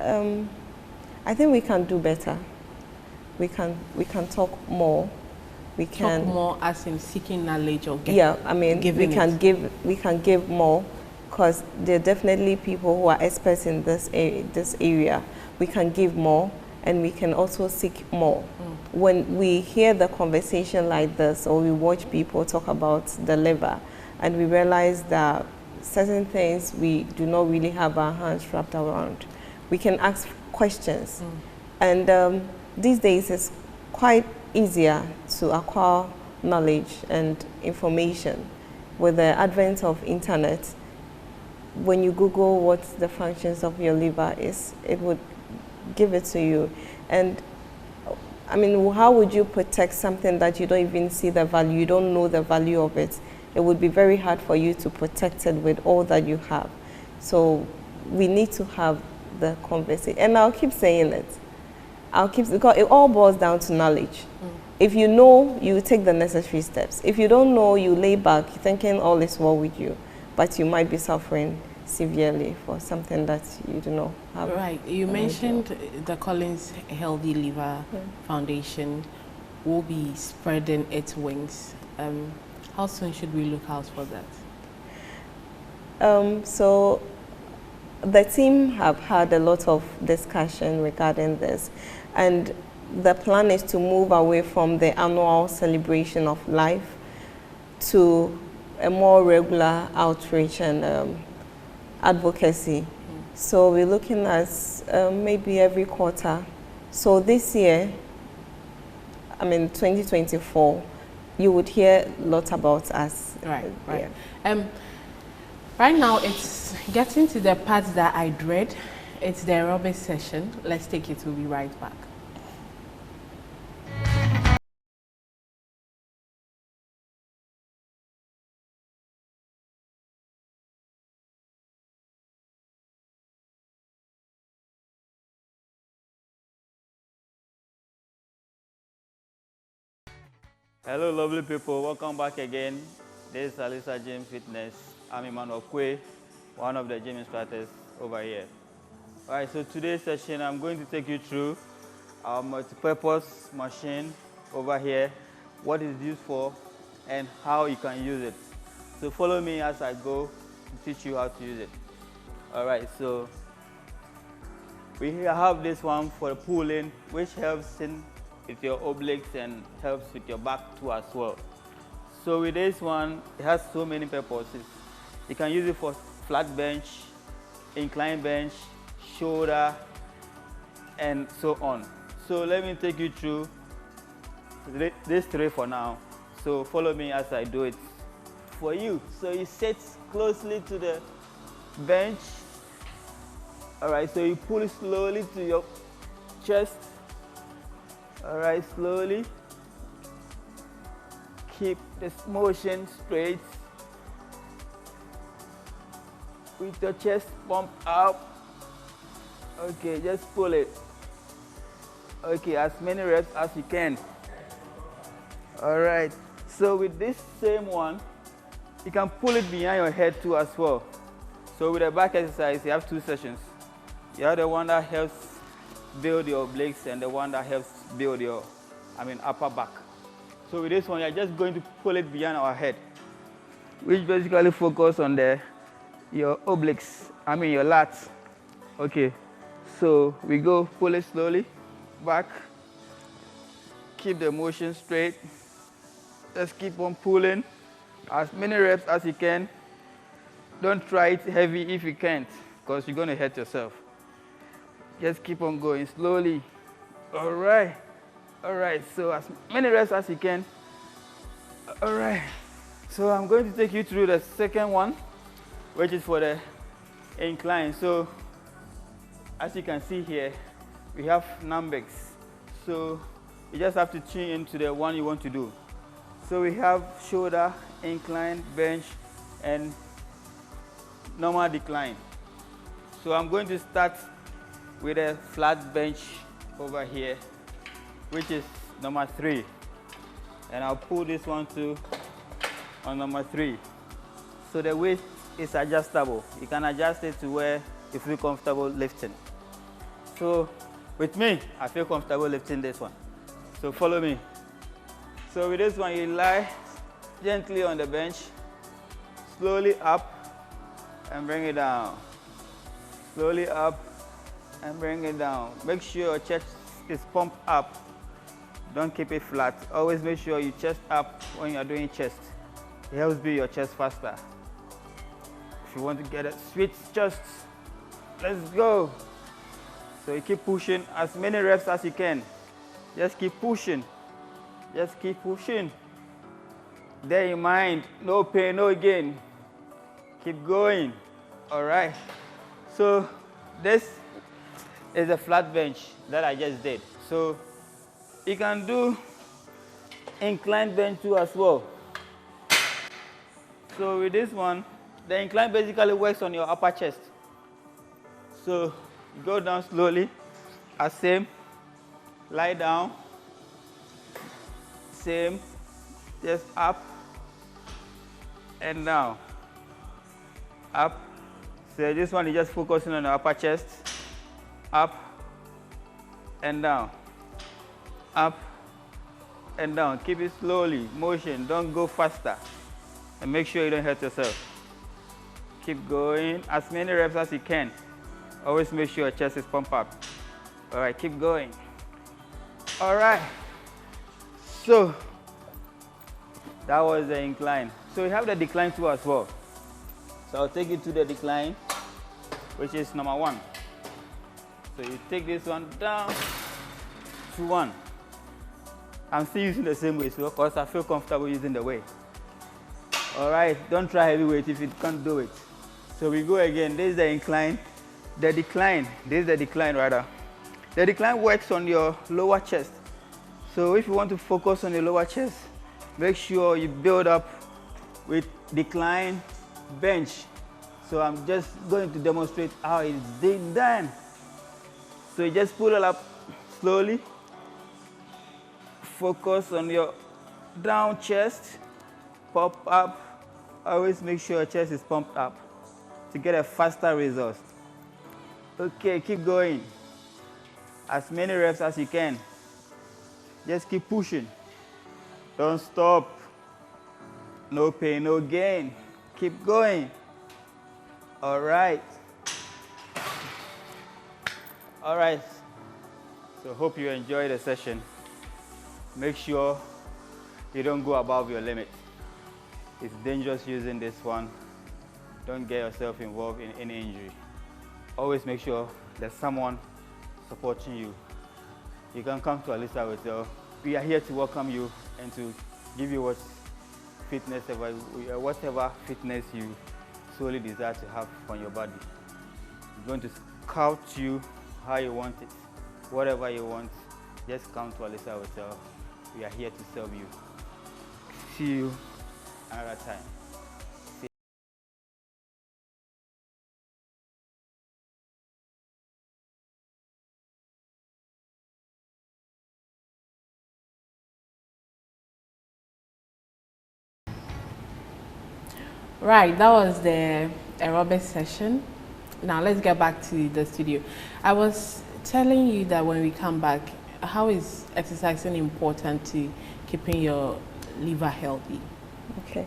I think we can do better. We can talk more. We can talk more as in seeking knowledge or getting. Yeah, I mean, we can give more, because there are definitely people who are experts in this area. We can give more, and we can also seek more. When we hear the conversation like this, or we watch people talk about the liver, and we realize that certain things we do not really have our hands wrapped around, we can ask questions. And these days it's quite easier to acquire knowledge and information with the advent of internet. When you Google what the functions of your liver is, it would give it to you. And I mean, how would you protect something that you don't even see the value, you don't know the value of it? It would be very hard for you to protect it with all that you have. So we need to have the conversation. And I'll keep saying it. Because it all boils down to knowledge. If you know, you take the necessary steps. If you don't know, you lay back thinking all is well with you, but you might be suffering severely for something that you do not have. Right. You mentioned the Collins Healthy Liver Foundation will be spreading its wings. How soon should we look out for that? So the team have had a lot of discussion regarding this, and the plan is to move away from the annual celebration of life to a more regular outreach and advocacy. So we're looking at maybe every quarter. So this year, I mean 2024, you would hear a lot about us. Right, right. Yeah. Right now it's getting to the part that I dread. It's the aerobic session. Let's take it, we'll be right back. Hello, lovely people. Welcome back again. This is Alisa Gym Fitness. I'm Emmanuel Kwe, one of the gym instructors over here. All right, so today's session, I'm going to take you through our multi-purpose machine over here, what it's used for, and how you can use it. So follow me as I go to teach you how to use it. All right, so we have this one for pulling, which helps with your obliques and helps with your back too as well. So with this one, it has so many purposes. You can use it for flat bench, incline bench, shoulder, and so on. So let me take you through these three for now. So follow me as I do it for you. So you sit closely to the bench. All right, so you pull slowly to your chest. All right, slowly. Keep this motion straight. With your chest pumped up. Okay, just pull it. Okay, as many reps as you can. All right. So with this same one, you can pull it behind your head too as well. So with the back exercise, you have 2 sessions. You have the one that helps build your obliques and the one that helps build your, upper back. So with this one, you're just going to pull it behind our head, which basically focus on your obliques, your lats. Okay, so we go, pull it slowly, back, keep the motion straight, just keep on pulling, as many reps as you can. Don't try it heavy if you can't, because you're going to hurt yourself. Just keep on going slowly. All right, so as many reps as you can. All right, so I'm going to take you through the second one, which is for the incline. So as you can see here, we have numbecs. So you just have to tune into the one you want to do. So we have shoulder, incline, bench, and normal decline. So I'm going to start with a flat bench over here, which is number 3. And I'll pull this one too on number 3. So the weight is adjustable. You can adjust it to where you feel comfortable lifting. So with me, I feel comfortable lifting this one. So follow me. So with this one, you lie gently on the bench, slowly up and bring it down. Slowly up and bring it down. Make sure your chest is pumped up. Don't keep it flat. Always make sure you chest up when you're doing chest. It helps build your chest faster. If you want to get a sweet chest, let's go. So you keep pushing as many reps as you can. Just keep pushing. Just keep pushing. Bear in mind, no pain, no gain. Keep going. All right. So this is a flat bench that I just did. So you can do incline bench too as well. So with this one, the incline basically works on your upper chest. So go down slowly, as same, lie down, same, just up and down, up. So this one is just focusing on the upper chest, up and down, up and down. Keep it slowly, motion, don't go faster. And make sure you don't hurt yourself. Keep going, as many reps as you can. Always make sure your chest is pumped up. All right, keep going. All right, so that was the incline. So we have the decline too as well. So I'll take you to the decline, which is number 1. So you take this one down to 1. I'm still using the same weight, so of course I feel comfortable using the weight. All right, don't try heavy weight if you can't do it. So we go again. This is the incline. The decline, this is the decline rather. The decline works on your lower chest. So if you want to focus on your lower chest, make sure you build up with decline bench. So I'm just going to demonstrate how it's being done. So you just pull it up slowly. Focus on your down chest, pop up. Always make sure your chest is pumped up to get a faster result. Okay, keep going. As many reps as you can. Just keep pushing. Don't stop. No pain, no gain. Keep going. All right. All right. So hope you enjoy the session. Make sure you don't go above your limit. It's dangerous using this one. Don't get yourself involved in any injury. Always make sure there's someone supporting you. You can come to Alisa Hotel. We are here to welcome you and to give you whatever fitness you solely desire to have on your body. We're going to scout you how you want it, whatever you want. Just come to Alisa Hotel. We are here to serve you. See you another time. Right, that was the aerobic session. Now let's get back to the studio. I was telling you that when we come back, how is exercising important to keeping your liver healthy? Okay.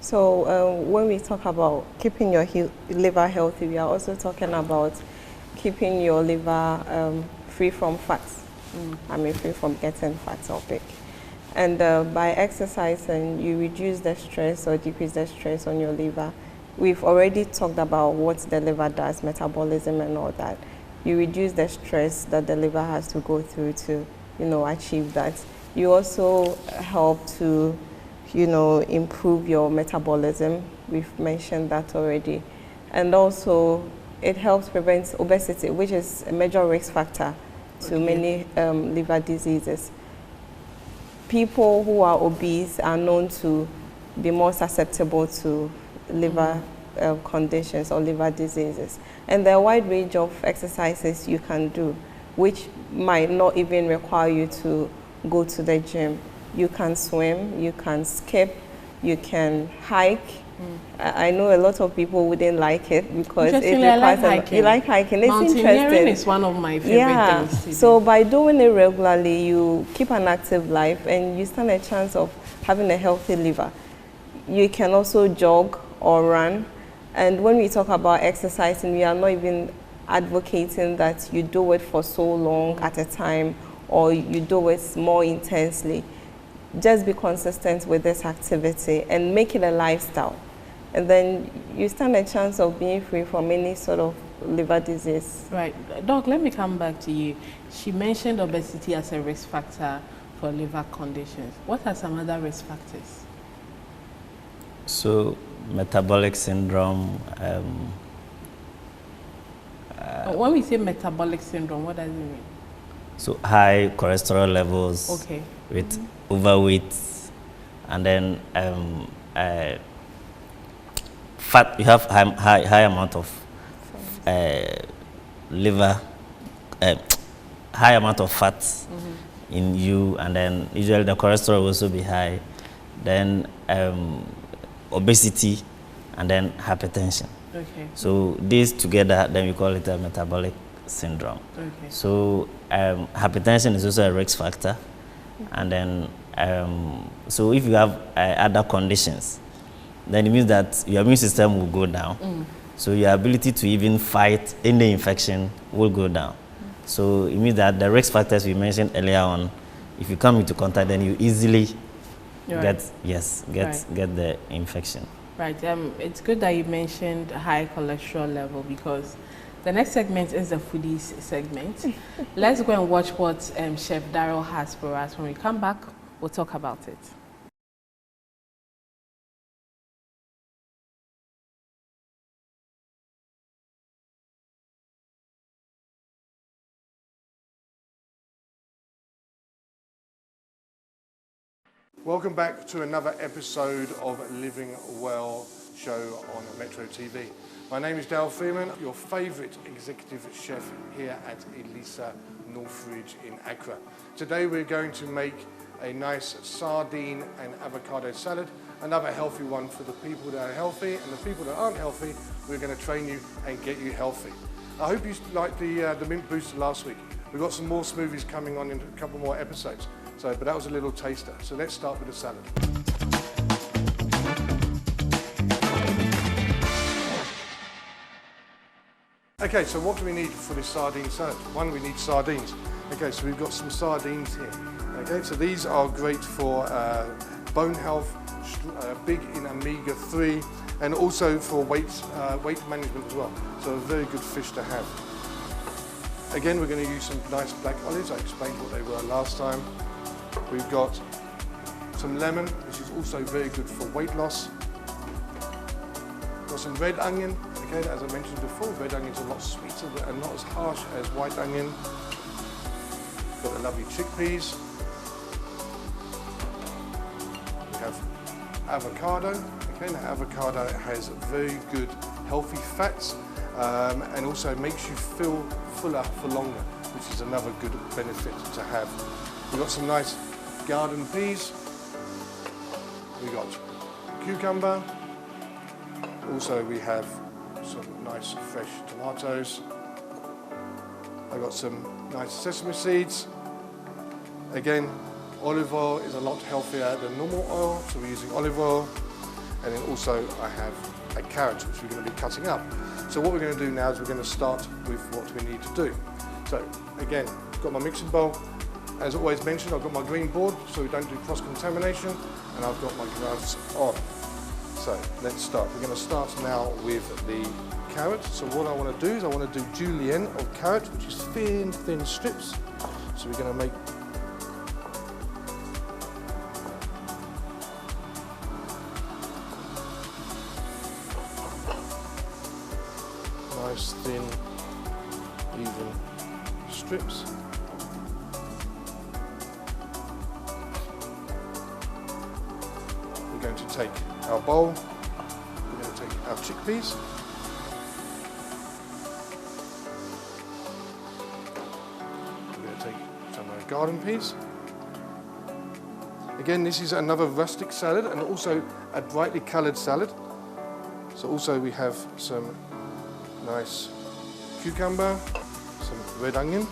So when we talk about keeping your liver healthy, we are also talking about keeping your liver free from fats. I mean, free from getting fat or big. And by exercising, you reduce the stress or decrease the stress on your liver. We've already talked about what the liver does, metabolism and all that. You reduce the stress that the liver has to go through to, achieve that. You also help to, improve your metabolism. We've mentioned that already. And also, it helps prevent obesity, which is a major risk factor to many liver diseases. People who are obese are known to be more susceptible to liver conditions or liver diseases. And there are a wide range of exercises you can do, which might not even require you to go to the gym. You can swim, you can skip, you can hike. I know a lot of people wouldn't like it because it requires hiking. You like hiking. It's Mountaineering interesting. is one of my favorite things to do. So by doing it regularly, you keep an active life and you stand a chance of having a healthy liver. You can also jog or run. And when we talk about exercising, we are not even advocating that you do it for so long at a time or you do it more intensely. Just be consistent with this activity and make it a lifestyle. And then you stand a chance of being free from any sort of liver disease. Right. Doc, let me come back to you. She mentioned obesity as a risk factor for liver conditions. What are some other risk factors? So, metabolic syndrome. When we say metabolic syndrome, what does it mean? So, high cholesterol levels with overweight, and then fat. You have high amount of liver, high amount of fats in you, and then usually the cholesterol will also be high. Then obesity, and then hypertension. Okay. So these together, then we call it a metabolic syndrome. Okay. So hypertension is also a risk factor, and then so if you have other conditions, then it means that your immune system will go down. So your ability to even fight any infection will go down. So it means that the risk factors we mentioned earlier on, if you come into contact, then you easily get the infection. Right. It's good that you mentioned high cholesterol level because the next segment is the foodies segment. Let's go and watch what Chef Daryl has for us. When we come back, we'll talk about it. Welcome back to another episode of Living Well show on Metro TV. My name is Dale Freeman, your favourite executive chef here at Elisa Northridge in Accra. Today we're going to make a nice sardine and avocado salad, another healthy one for the people that are healthy, and the people that aren't healthy, we're going to train you and get you healthy. I hope you liked the mint booster last week. We've got some more smoothies coming on in a couple more episodes. But that was a little taster. So let's start with the salad. Okay, so what do we need for this sardine salad? One, we need sardines. Okay, so we've got some sardines here. Okay, so these are great for bone health, big in omega-3, and also for weight management as well. So a very good fish to have. Again, we're going to use some nice black olives. I explained what they were last time. We've got some lemon, which is also very good for weight loss. Got some red onion. Okay, as I mentioned before, red onion is a lot sweeter and not as harsh as white onion. Got the lovely chickpeas. We have avocado. Okay, now avocado has very good healthy fats and also makes you feel fuller for longer, which is another good benefit to have. We've got some nice garden peas. We've got cucumber. Also we have some nice fresh tomatoes. I've got some nice sesame seeds. Again, olive oil is a lot healthier than normal oil, so we're using olive oil. And then also I have a carrot, which we're going to be cutting up. So what we're going to do now is we're going to start with what we need to do. So again, I've got my mixing bowl. As always mentioned, I've got my green board so we don't do cross-contamination, and I've got my gloves on. So let's start. We're going to start now with the carrot. So what I want to do is I want to do julienne of carrot, which is thin strips. So we're going to make nice, thin, even strips. We're going to take our bowl, we're going to take our chickpeas, we're going to take some garden peas. Again, this is another rustic salad and also a brightly coloured salad. So also we have some nice cucumber, some red onion,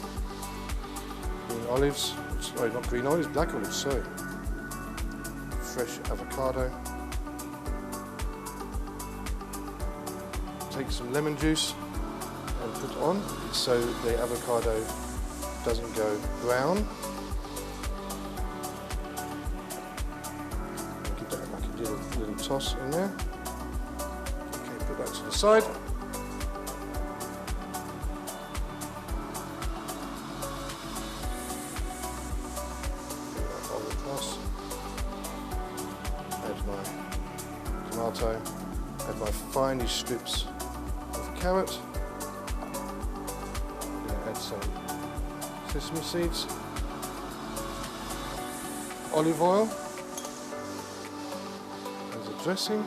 green olives, sorry, not green olives, black olives, sorry. Fresh avocado. Take some lemon juice and put on so the avocado doesn't go brown. Give that like a little toss in there. Okay, put that to the side. Add my tomato, add my finely strips of carrot. I'm going to add some sesame seeds, olive oil as a dressing.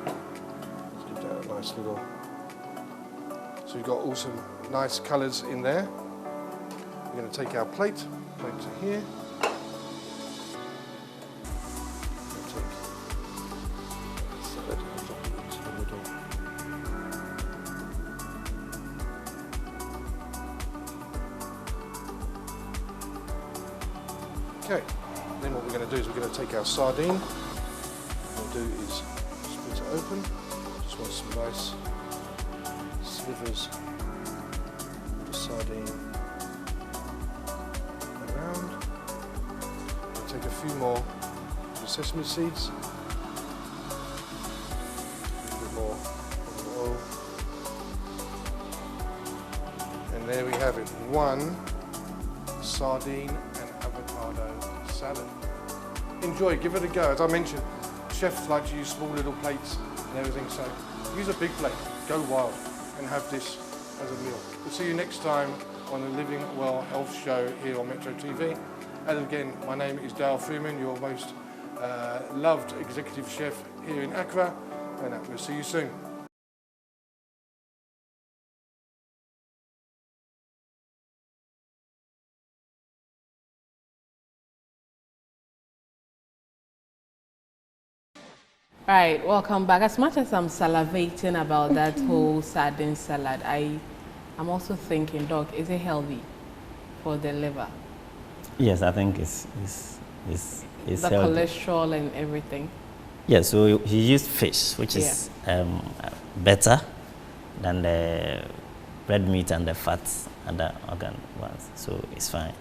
Let's give that a nice little. So we've got all some nice colours in there. We're going to take our plate to here. Okay, then what we're going to do is we're going to take our sardine. What we'll do is split it open. Just want some nice slivers of sardine around. We'll take a few more of the sesame seeds. A little bit more of the oil. And there we have it, one sardine and avocado salad. Enjoy, give it a go. As I mentioned, chefs like to use small little plates and everything, so use a big plate, go wild and have this as a meal. We'll see you next time on the Living Well Health Show here on Metro TV. And again, my name is Dale Freeman, your most loved executive chef here in Accra, and we'll see you soon. Right, welcome back. As much as I'm salivating about that whole sardine salad, I'm also thinking, Doc, is it healthy for the liver? Yes, I think it's the healthy. Cholesterol and everything. Yeah, so he used fish, which is better than the red meat and the fats and the organ ones, so it's fine.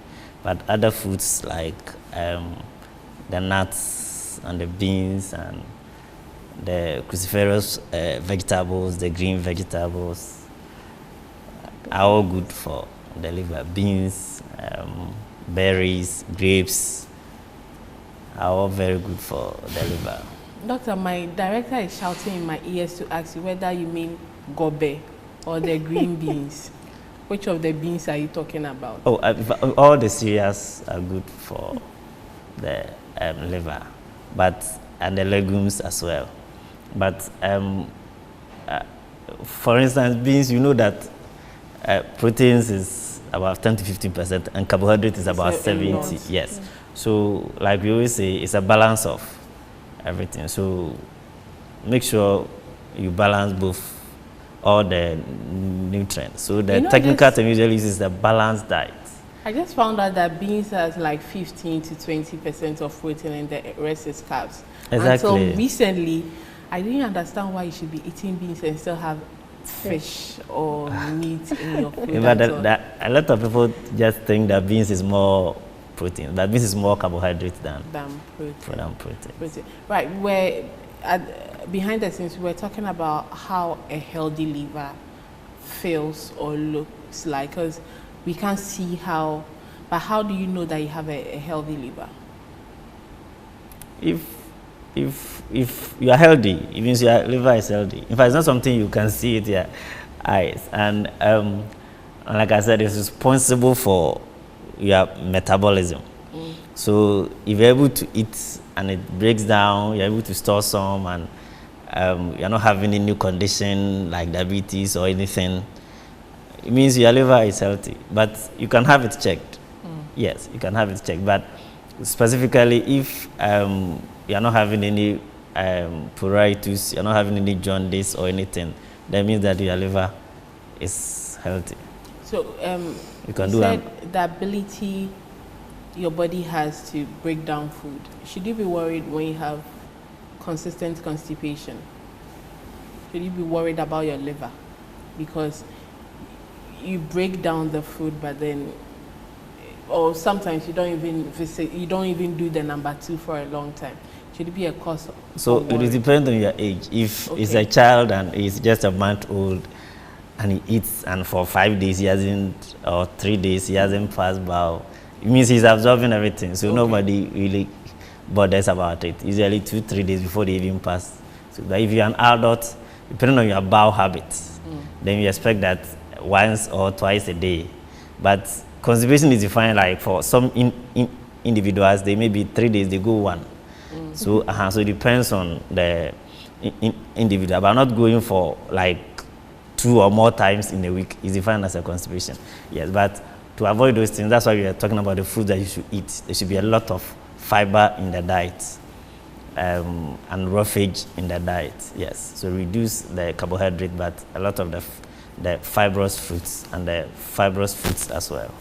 But other foods like the nuts and the beans and the cruciferous vegetables, the green vegetables, are all good for the liver. Beans, berries, grapes are all very good for the liver. Doctor, my director is shouting in my ears to ask you whether you mean gobe or the green beans. Which of the beans are you talking about? Oh, all the cereals are good for the liver, and the legumes as well. But for instance, beans, you know that proteins is about 10 to 15% and carbohydrate is about 70. Yes. So like we always say, it's a balance of everything. So make sure you balance both all the nutrients. So the technical term usually uses the balanced diet. I just found out that beans has like 15 to 20% of protein and the rest is carbs. Exactly. Until recently, I didn't understand why you should be eating beans and still have fish or meat in your food. But a lot of people just think that beans is more protein, but beans is more carbohydrate than protein. Right, behind the scenes, we're talking about how a healthy liver feels or looks like, because we can't see how, but how do you know that you have a healthy liver? If you are healthy, it means your liver is healthy. In fact, it's not something you can see with your eyes. And like I said, it's responsible for your metabolism. So if you're able to eat and it breaks down, you're able to store some, and you're not having any new condition like diabetes or anything, it means your liver is healthy. But you can have it checked. Yes, you can have it checked. But specifically, if you're not having any pruritus, you're not having any jaundice or anything, that means that your liver is healthy. So you can do the ability your body has to break down food. Should you be worried when you have consistent constipation? Should you be worried about your liver? Because you break down the food, but then, or sometimes you don't even do the number 2 for a long time. Should it be a cause? So it depends on your age. If it's a child and he's just a month old and he eats and for 5 days he hasn't, or 3 days he hasn't passed bowel, it means he's absorbing everything. So nobody really bothers about it. Usually 2-3 days before they even pass. So but if you're an adult, depending on your bowel habits, then you expect that once or twice a day. But constipation is defined like for some individuals, they may be 3 days, they go 1. So so it depends on the individual, but not going for like 2 or more times in a week is defined as a constipation. Yes, but to avoid those things, that's why we are talking about the food that you should eat. There should be a lot of fiber in the diet and roughage in the diet. Yes, so reduce the carbohydrate, but a lot of the fibrous fruits and the fibrous foods as well.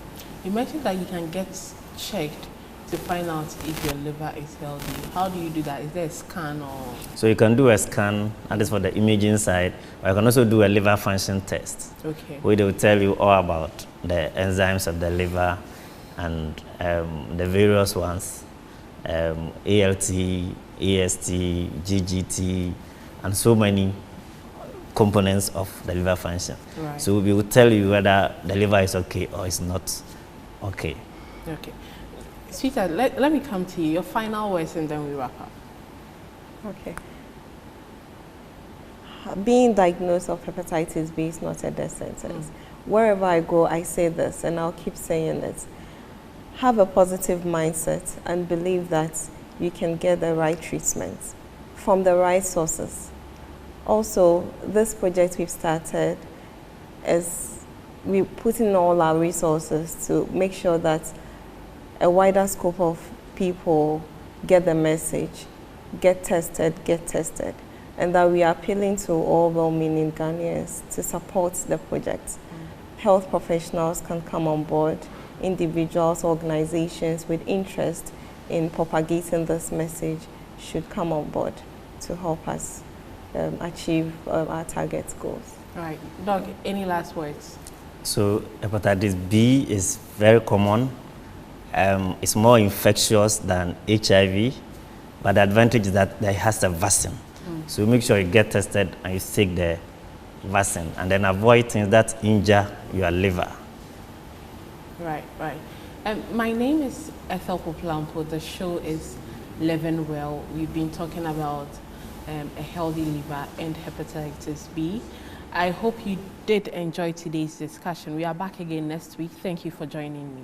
You mentioned that you can get checked to find out if your liver is healthy. How do you do that? Is there a scan or? So you can do a scan, and that's for the imaging side, or you can also do a liver function test. Okay. Where they will tell you all about the enzymes of the liver and the various ones, ALT, AST, GGT, and so many components of the liver function. Right. So we will tell you whether the liver is okay or it's not okay. Okay. Sweetheart, let me come to you. Your final words and then we wrap up. Okay. Being diagnosed of hepatitis B is not a death sentence. Wherever I go, I say this, and I'll keep saying it. Have a positive mindset and believe that you can get the right treatment from the right sources. Also, this project we've started is we put in all our resources to make sure that a wider scope of people get the message, get tested, and that we are appealing to all well-meaning Ghanaians to support the project. Health professionals can come on board, individuals, organizations with interest in propagating this message should come on board to help us achieve our target goals. Right. Doc, any last words? So hepatitis B is very common. It's more infectious than HIV, but the advantage is that it has a vaccine. So make sure you get tested and you take the vaccine, and then avoid things that injure your liver. Right. My name is Ethel Poplampo. The show is Living Well. We've been talking about a healthy liver and hepatitis B. I hope you did enjoy today's discussion. We are back again next week. Thank you for joining me.